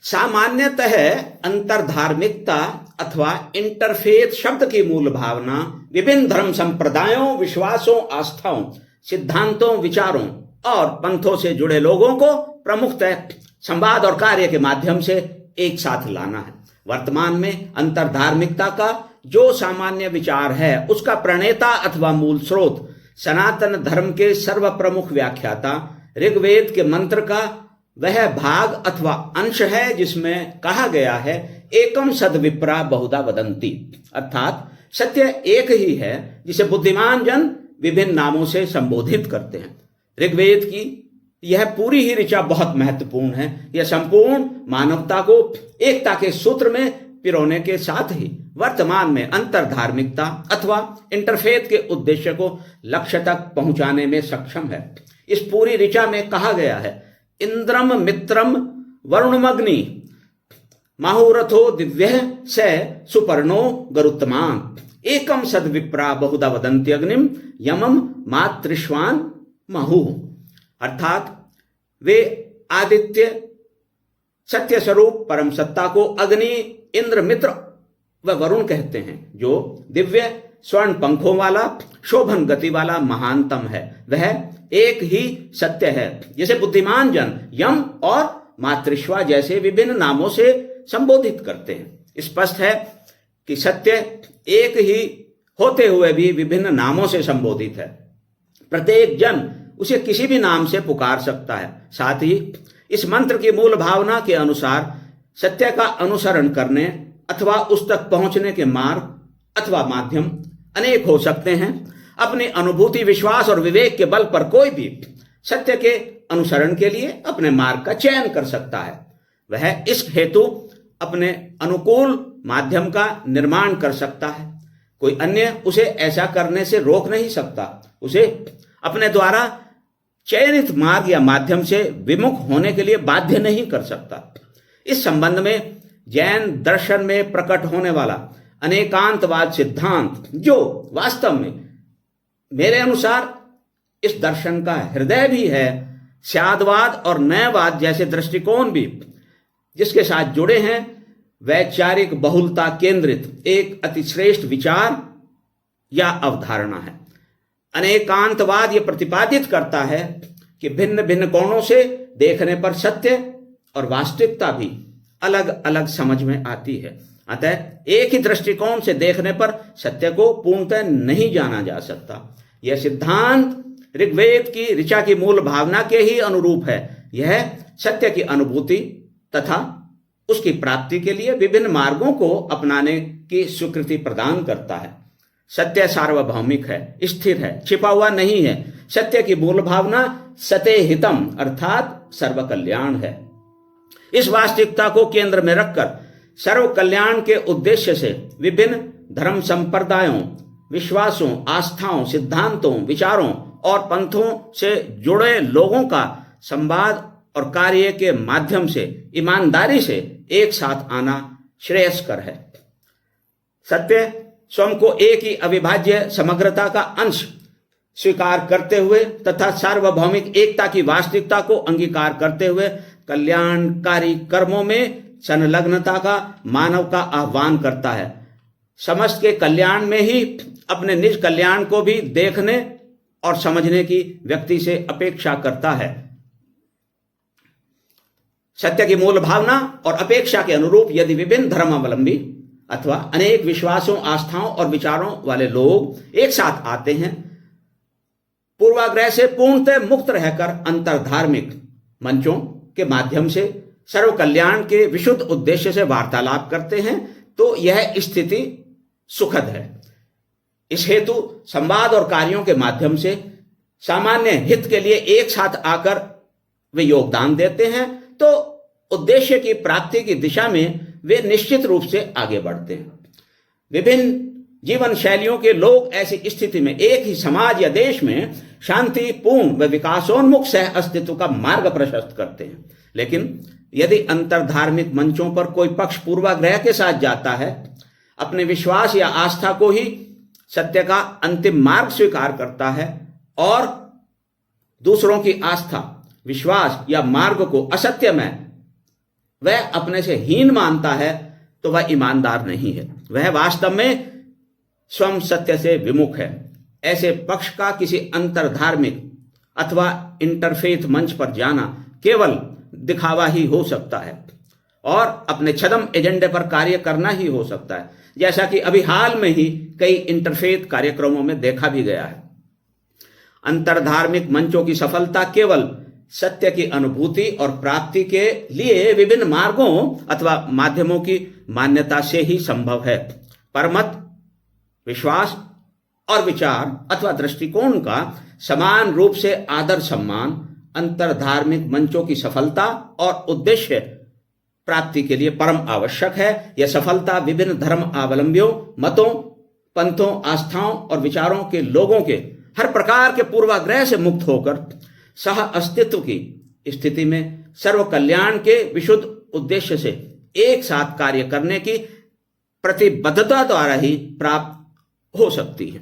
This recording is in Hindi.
सामान्यतः अंतर्धार्मिकता अथवा इंटरफेथ शब्द की मूल भावना विभिन्न धर्म संप्रदायों, विश्वासों, आस्थाओं, सिद्धांतों, विचारों और पंथों से जुड़े लोगों को प्रमुखतः संवाद और कार्य के माध्यम से एक साथ लाना है। वर्तमान में अंतर्धार्मिकता का जो सामान्य विचार है उसका प्रणेता अथवा मूल स्रोत सनातन धर्म के सर्व प्रमुख व्याख्याता ऋग्वेद के मंत्र का वह भाग अथवा अंश है जिसमें कहा गया है एकम सद विप्रा बहुधा वदंती, अर्थात सत्य एक ही है जिसे बुद्धिमान जन विभिन्न नामों से संबोधित करते हैं। ऋग्वेद की यह पूरी ही ऋचा बहुत महत्वपूर्ण है। यह संपूर्ण मानवता को एकता के सूत्र में पिरोने के साथ ही वर्तमान में अंतर्धार्मिकता अथवा इंटरफेथ के उद्देश्य को लक्ष्य तक पहुंचाने में सक्षम है। इस पूरी ऋचा में कहा गया है इंद्रम मित्रम वरुणमग्नि माहुरथो दिव्य स सुपर्णो गरुत्तमान एकम सद विप्रा बहुधा वदंती अग्निम यमम मातृश्वान महु, अर्थात वे आदित्य सत्य स्वरूप परम सत्ता को अग्नि, इंद्र, मित्र व वरुण कहते हैं जो दिव्य स्वर्ण पंखों वाला शोभन गति वाला महानतम है। वह एक ही सत्य है जिसे बुद्धिमान जन यम और मातृश्वा जैसे विभिन्न नामों से संबोधित करते हैं। स्पष्ट है कि सत्य एक ही होते हुए भी विभिन्न नामों से संबोधित है। प्रत्येक जन उसे किसी भी नाम से पुकार सकता है। साथ ही इस मंत्र की मूल भावना के अनुसार सत्य का अनुसरण करने अथवा उस तक पहुंचने के मार्ग अथवा माध्यम अनेक हो सकते हैं। अपनी अनुभूति, विश्वास और विवेक के बल पर कोई भी सत्य के अनुसरण के लिए अपने मार्ग का चयन कर सकता है। वह इस हेतु अपने अनुकूल माध्यम का निर्माण कर सकता है। कोई अन्य उसे ऐसा करने से रोक नहीं सकता, उसे अपने द्वारा चयनित मार्ग या माध्यम से विमुख होने के लिए बाध्य नहीं कर सकता। इस संबंध में जैन दर्शन में प्रकट होने वाला अनेकांतवाद सिद्धांत, जो वास्तव में मेरे अनुसार इस दर्शन का हृदय भी है, स्यादवाद और नयवाद जैसे दृष्टिकोण भी जिसके साथ जुड़े हैं, वैचारिक बहुलता केंद्रित एक अतिश्रेष्ठ विचार या अवधारणा है। अनेकांतवाद यह प्रतिपादित करता है कि भिन्न भिन्न कोणों से देखने पर सत्य और वास्तविकता भी अलग अलग समझ में आती है। अतः एक ही दृष्टिकोण से देखने पर सत्य को पूर्णतः नहीं जाना जा सकता। यह सिद्धांत ऋग्वेद की ऋचा की मूल भावना के ही अनुरूप है। यह सत्य की अनुभूति तथा उसकी प्राप्ति के लिए विभिन्न मार्गों को अपनाने की स्वीकृति प्रदान करता है। सत्य सार्वभौमिक है, स्थिर है, छिपा हुआ नहीं है। सत्य की मूल भावना सते हितम अर्थात सर्व कल्याण है। इस वास्तविकता को केंद्र में रखकर सर्व कल्याण के उद्देश्य से विभिन्न धर्म संप्रदायों, विश्वासों, आस्थाओं, सिद्धांतों, विचारों और पंथों से जुड़े लोगों का संवाद और कार्य के माध्यम से ईमानदारी से एक साथ आना श्रेयस्कर है। सत्य स्वयं को एक ही अविभाज्य समग्रता का अंश स्वीकार करते हुए तथा सार्वभौमिक एकता की वास्तविकता को अंगीकार करते हुए कल्याणकारी कर्मों में संलग्नता का मानव का आह्वान करता है। समस्त के कल्याण में ही अपने निज कल्याण को भी देखने और समझने की व्यक्ति से अपेक्षा करता है। सत्य की मूल भावना और अपेक्षा के अनुरूप यदि विभिन्न धर्मावलंबी अथवा अनेक विश्वासों, आस्थाओं और विचारों वाले लोग एक साथ आते हैं, पूर्वाग्रह से पूर्णतः मुक्त रहकर अंतर्धार्मिक मंचों के माध्यम से सर्व कल्याण के विशुद्ध उद्देश्य से वार्तालाप करते हैं, तो यह स्थिति सुखद है। इस हेतु संवाद और कार्यों के माध्यम से सामान्य हित के लिए एक साथ आकर वे योगदान देते हैं, तो उद्देश्य की प्राप्ति की दिशा में वे निश्चित रूप से आगे बढ़ते हैं। विभिन्न जीवन शैलियों के लोग ऐसी स्थिति में एक ही समाज या देश में शांतिपूर्ण व विकासोन्मुख सह अस्तित्व का मार्ग प्रशस्त करते हैं। लेकिन यदि अंतर्धार्मिक मंचों पर कोई पक्ष पूर्वाग्रह के साथ जाता है, अपने विश्वास या आस्था को ही सत्य का अंतिम मार्ग स्वीकार करता है और दूसरों की आस्था, विश्वास या मार्ग को असत्यमय वह अपने से हीन मानता है तो वह ईमानदार नहीं है, वह वास्तव में स्वयं सत्य से विमुख है। ऐसे पक्ष का किसी अंतरधार्मिक अथवा इंटरफेथ मंच पर जाना केवल दिखावा ही हो सकता है और अपने छद्म एजेंडे पर कार्य करना ही हो सकता है, जैसा कि अभी हाल में ही कई इंटरफेथ कार्यक्रमों में देखा भी गया है। अंतरधार्मिक मंचों की सफलता केवल सत्य की अनुभूति और प्राप्ति के लिए विभिन्न मार्गों अथवा माध्यमों की मान्यता से ही संभव है। परमत, विश्वास और विचार अथवा दृष्टिकोण का समान रूप से आदर सम्मान अंतरधार्मिक मंचों की सफलता और उद्देश्य प्राप्ति के लिए परम आवश्यक है। यह सफलता विभिन्न धर्म अवलंबियों, मतों, पंथों, आस्थाओं और विचारों के लोगों के हर प्रकार के पूर्वाग्रह से मुक्त होकर सह अस्तित्व की स्थिति में सर्व कल्याण के विशुद्ध उद्देश्य से एक साथ कार्य करने की प्रतिबद्धता द्वारा ही प्राप्त हो सकती है।